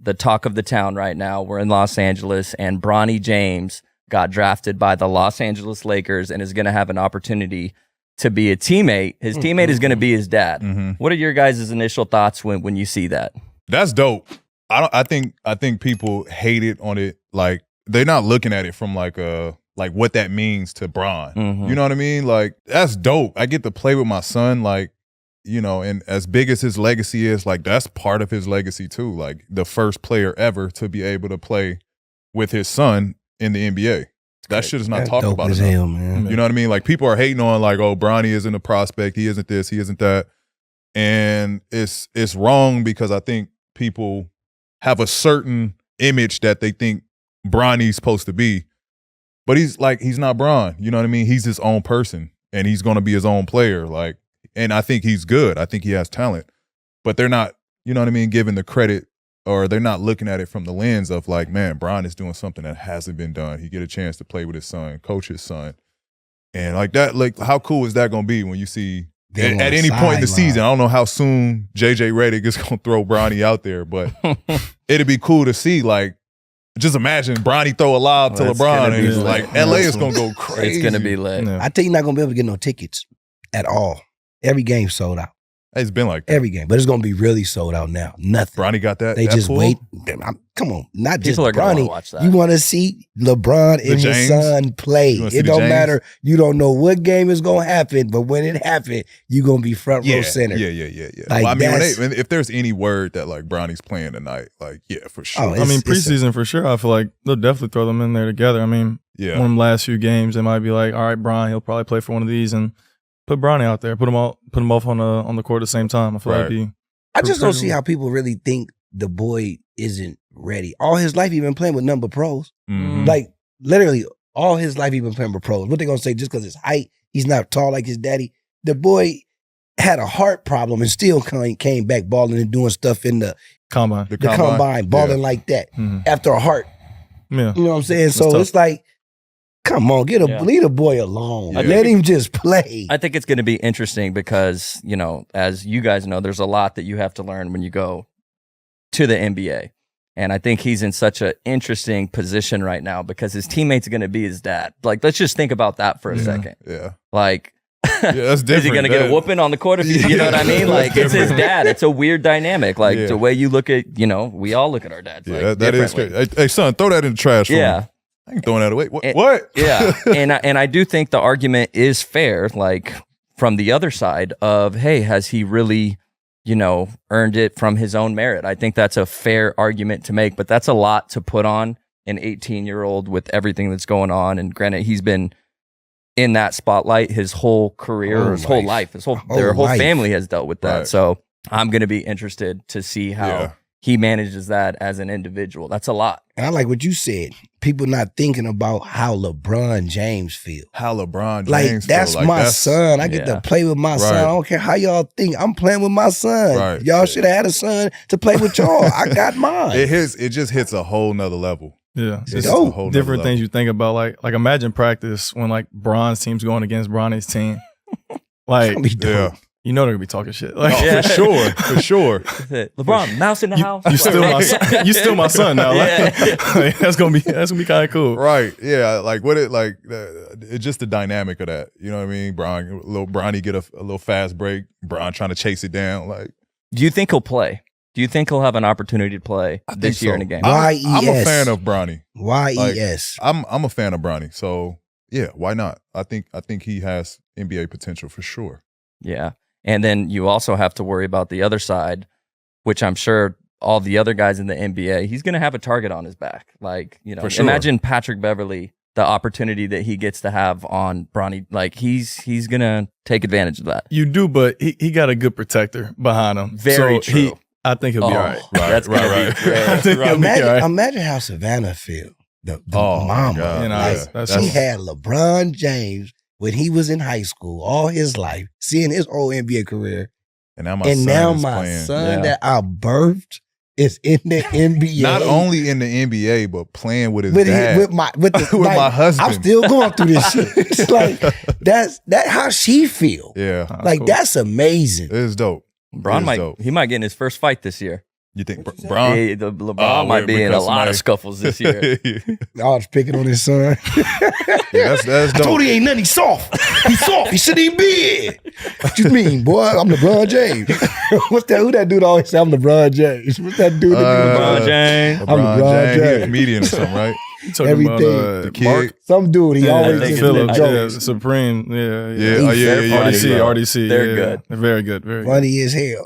the talk of the town right now. We're in Los Angeles, and Bronny James got drafted by the Los Angeles Lakers and is going to have an opportunity to be a teammate. His teammate is going to be his dad. What are your guys' initial thoughts when you see that? That's dope. I think people hate it on it. Like, they're not looking at it from like what that means to Bron. You know what I mean? Like, that's dope. I get to play with my son, like, you know, and as big as his legacy is, like, that's part of his legacy too. Like, the first player ever to be able to play with his son in the NBA. That shit is not talked about enough. Hell, man. You know what I mean? Like, people are hating on, like, oh, Bronny isn't a prospect. He isn't this. He isn't that. And it's wrong, because I think people have a certain image that they think Bronny's supposed to be. But he's not Bron. You know what I mean? He's his own person, and he's going to be his own player. Like, and I think he's good. I think he has talent. But they're not, you know what I mean, giving the credit, or they're not looking at it from the lens of like, man, Bron is doing something that hasn't been done. He get a chance to play with his son, coach his son. And like that, like, how cool is that going to be when you see at any point in the season? I don't know how soon JJ Redick is going to throw Bronny out there, but it'd be cool to see. Like, just imagine Bronny throw a lob to LeBron, and he's like, LA is going to go crazy. It's going to be lit. Yeah. I think you're not going to be able to get no tickets at all. Every game sold out. It's been like that. Every game, but it's going to be really sold out now. Nothing. Bronny got that. They that just pull? wait. Come on, not People just are gonna Bronny. watch that. You want to see LeBron and his son play. It don't matter. You don't know what game is going to happen, but when it happens, you're going to be front row center. Yeah. Like, well, I mean, if there's any word that like Bronny's playing tonight, like, yeah, for sure. I mean, preseason for sure. I feel like they'll definitely throw them in there together. I mean, one of them last few games, they might be like, all right, Bron, he'll probably play for one of these, and put Bronny out there, put them both on the court at the same time. I feel like I just don't see how people really think the boy isn't ready. All his life, he's been playing with number pros. Like, literally, all his life, he's been playing with pros. What they gonna say? Just because his height, he's not tall like his daddy. The boy had a heart problem and still came back balling and doing stuff in the combine. The combine, balling like that after a heart. Yeah. You know what I'm saying? So it's like, come on, leave the boy alone. Let him just play. I think it's going to be interesting because, you know, as you guys know, there's a lot that you have to learn when you go to the NBA. And I think he's in such an interesting position right now because his teammate's going to be his dad. Like, let's just think about that for a second. Yeah. Like, that's different. Is he going to get a whooping on the court? If you know what I mean? Like, it's his dad. It's a weird dynamic. Like, the way you look at, you know, we all look at our dads. Yeah, like, that is crazy. Hey, son, throw that in the trash for me. I ain't throwing that away. What? Yeah. And I do think the argument is fair, like, from the other side of, hey, has he really, you know, earned it from his own merit? I think that's a fair argument to make, but that's a lot to put on an 18-year-old with everything that's going on. And granted, he's been in that spotlight his whole career, his whole life. Their whole family has dealt with that. Right. So I'm going to be interested to see how he manages that as an individual. That's a lot. And I like what you said. People not thinking about how LeBron James feel. How LeBron James James feel. Like, my son. I get to play with my son. I don't care how y'all think. I'm playing with my son. Y'all should have had a son to play with y'all. I got mine. It just hits a whole nother level. Yeah. It's different things you think about. Like imagine practice when like Bron's team's going against Bronny's team. Like, you know they're gonna be talking shit. Like, for sure. LeBron, mouse in the house. You still my son now. Like, that's gonna be kind of cool, right? Yeah, like it's just the dynamic of that. You know what I mean? Bronny get a little fast break. Bron trying to chase it down. Like, do you think he'll play? Do you think he'll have an opportunity to play this year in a game? YES. I'm a fan of Bronny. YES. Like, I'm a fan of Bronny. So yeah, why not? I think he has NBA potential for sure. Yeah. And then you also have to worry about the other side, which I'm sure all the other guys in the NBA, he's going to have a target on his back. Like, you know, imagine Patrick Beverley, the opportunity that he gets to have on Bronny. Like, he's going to take advantage of that. You do, but he got a good protector behind him. Very true. I think he'll be all right. That's going to be great. Imagine how Savannah feel. The mama. You know, she had LeBron James when he was in high school all his life, seeing his whole NBA career. And now my son that I birthed is in the NBA. Not only in the NBA, but playing with his dad. With my husband. I'm still going through this shit. It's like, that's how she feel. Yeah. Like, cool. That's amazing. It is dope. Bron he might get in his first fight this year. You think Bron? Yeah, LeBron might be in a lot of scuffles this year. I was picking on his son. That's I told he ain't nothing. He's soft. He's soft. He shouldn't even be here. What you mean, boy? I'm LeBron James. What's that? Who that dude always say I'm LeBron James? What's that dude? LeBron James. I'm LeBron He's a James. comedian or something, right? Everything. The kid. Some dude. He always just Phillips, jokes. Supreme. Yeah. Yeah. RDC. They're They're good. good. Very good. Very good. Funny as hell.